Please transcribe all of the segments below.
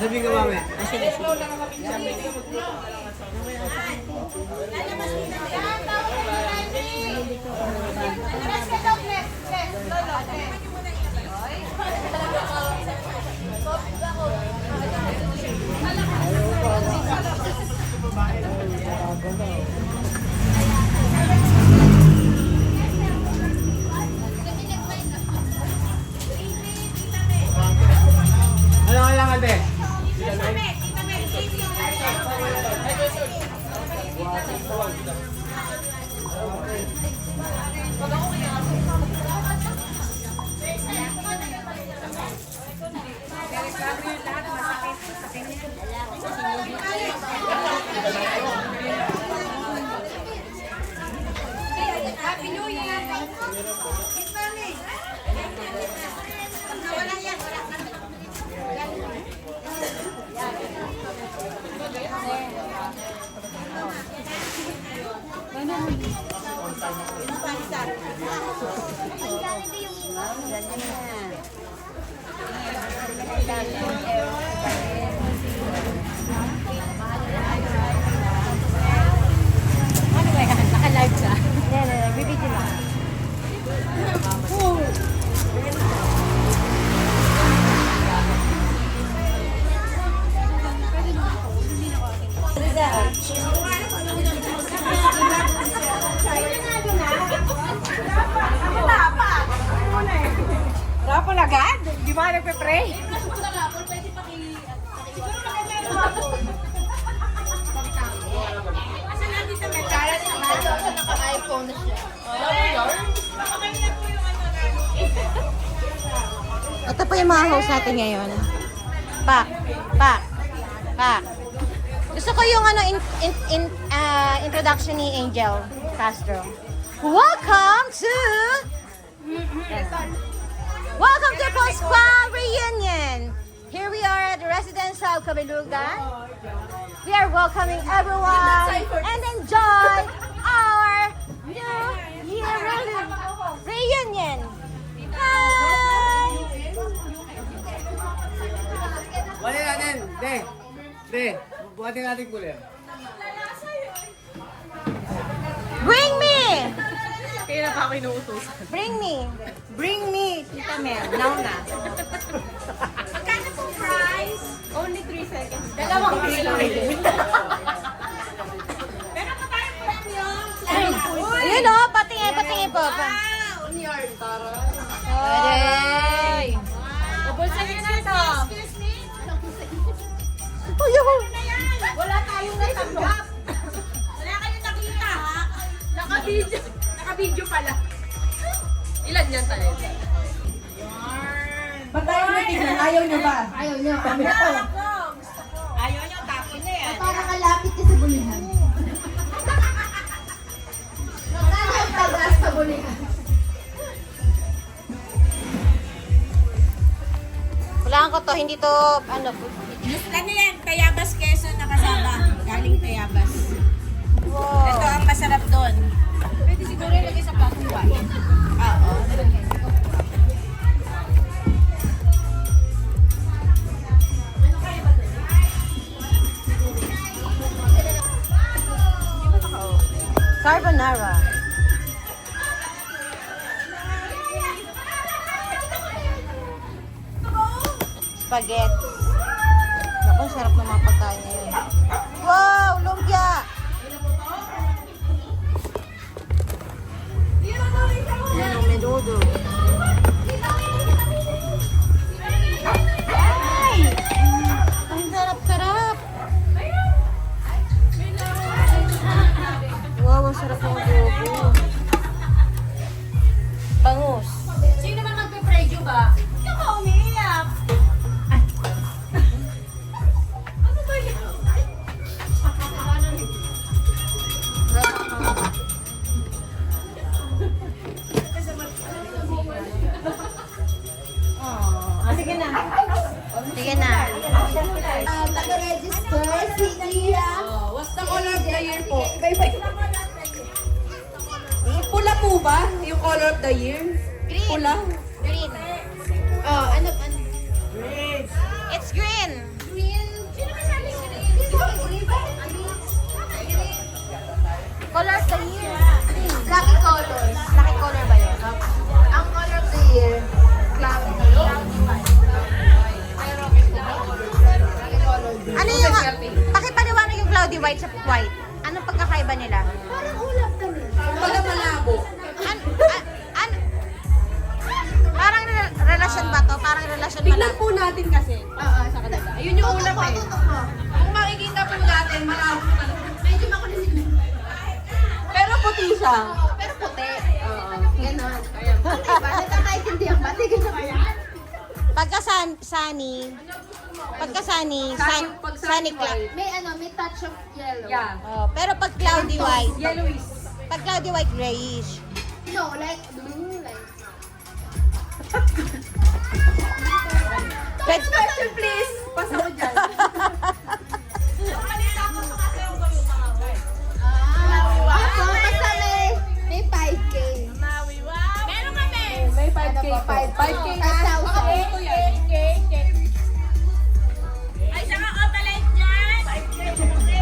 sabihin ko mami. Sige, sige. Ano kailangan ate? Happy New Year! Miss Mami! Wala yan, wala. Ano ba yan? Naka-live ka? Hindi, bibigyan lang. Rapol agad? Di ba nagpe-pray? Naka-iPhone na siya. Ito po yung mga host natin ngayon. Pak. Gusto ko yung introduction ni Angel Castro. Welcome to Pascual Reunion. Here we are at the residence of Kabelugan. We are welcoming everyone and enjoy our New Year reunion. Hi! Wala natin. Buhatin natin kulit. Bring me! Kaya na pa ako inuutosan. Bring me, Tita Mel. Now na. Magkano pong price? Only 3 seconds. Dalawang kilo. Pero pa tayo premium. Ayun o, patingin po. Wow! New York. Aray! Bulsa niyo na ito. Excuse me? Ayun! Wala tayong natanggap. Wala kayong nakita, ha? Naka-video pala. Ilan yan talaga? Ba't tayo natignan? Ayaw niyo ba? Ayaw niyo. Ayaw niyo, tapon na yan. Para kalapit ka sa bulihan. Saan yung tabas sa bulihan? Kailangan ko to, hindi to, Ano yan? Tayabas Quezon na kasama. Galing Tayabas. wow. Ito ang masarap doon. Pwede siguro ilagay sa platong wine. Oo. Carbonara. Spaghetti. Naku, sarap ng mga pagkain ngayon. Wow, lumpia! Yan ang menudo. Ay! Ang sarap-sarap! Wow, ang sarap ng adobo. Bangus. Sino naman magpe-preview ba? Ikaw ka umiiyak. Ano ba yan? Sige na. Sige na. Taga-register, si Iya. What's the color of the year po? Pula po ba? Yung color of the year? Green. Pula? Green. Oh, ano? It's green. Green cloudy white sa white. Anong pagkakaiba nila? Parang ulap kami. Kumbaga malabo. Parang relasyon ba to? Parang relasyon Tignan malabo. po natin kasi. Sa kanila. Ayun yung ulap eh. Tutok mo. Kung makikita po natin, malabo talaga. Medyo makulit. Pero puti siya. Pero puti. Ganon. Puti ba? Nagkakaintindihan ba? Hindi ganun ba yan? Pagka sunny, sunny cloud. May touch of yellow. Yeah. Oh, pero pag cloudy white, Yellowish. pag cloudy white grayish. No, like blue, like... Next Question please. Pasa ko dyan. Ako, basta may 5K. Meron kami. May 5K Ano pa. ba? 5K na. 5,000. Ito yan. Ay, saka otalet dyan. 5K. Kasi...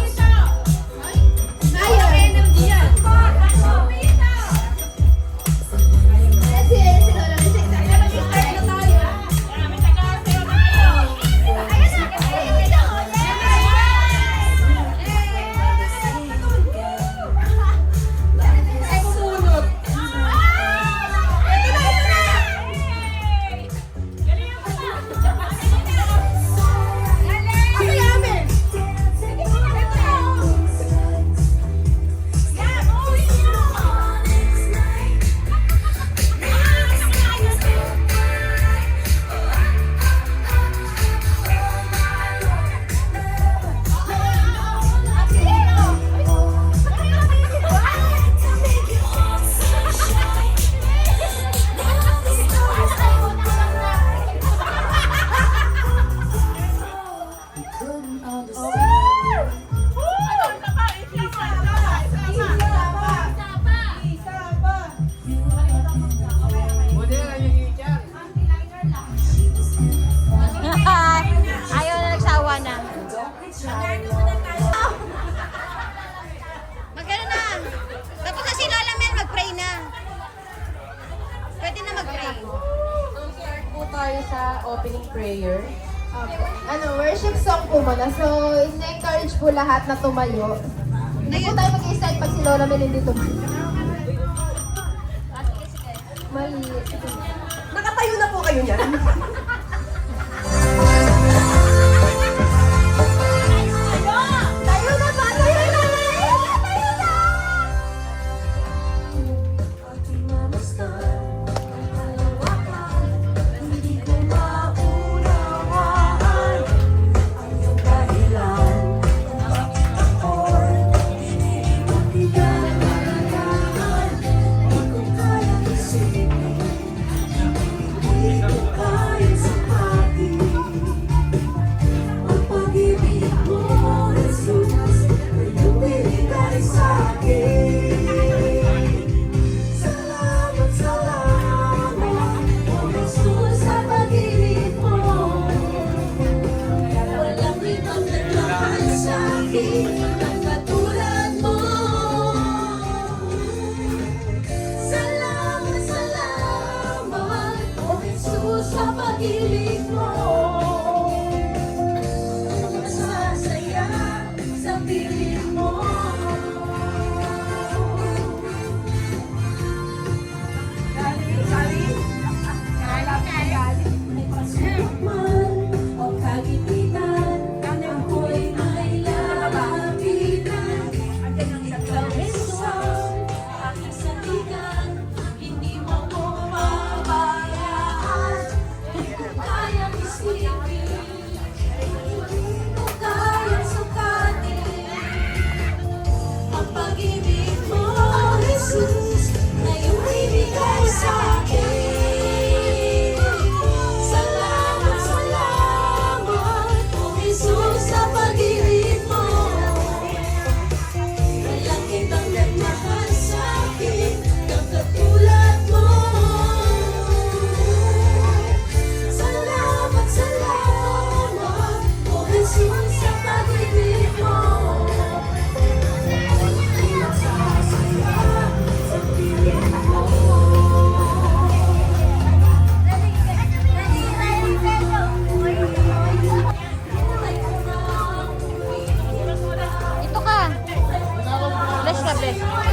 Magkano? Ayun. Energy yan. Kasi sila lang siya. Ayun na. Ay, sumunod. Buti na lang yung teacher. Ayaw na nagsawa na. Magkano na? Tapos na si Lola Mel, mag-pray na. Pwede na mag-pray. Start po tayo sa opening prayer. Worship song po muna. So, in-encourage po lahat na tumayo. Hindi po tayo mag-i-start pag si Lola Mel hindi tumayo. Mali. Nakatayo na po kayo niyan. Tayo na ba? Tayo na! Tayo na! O kagipitan, ako'y may lalapit. tabi.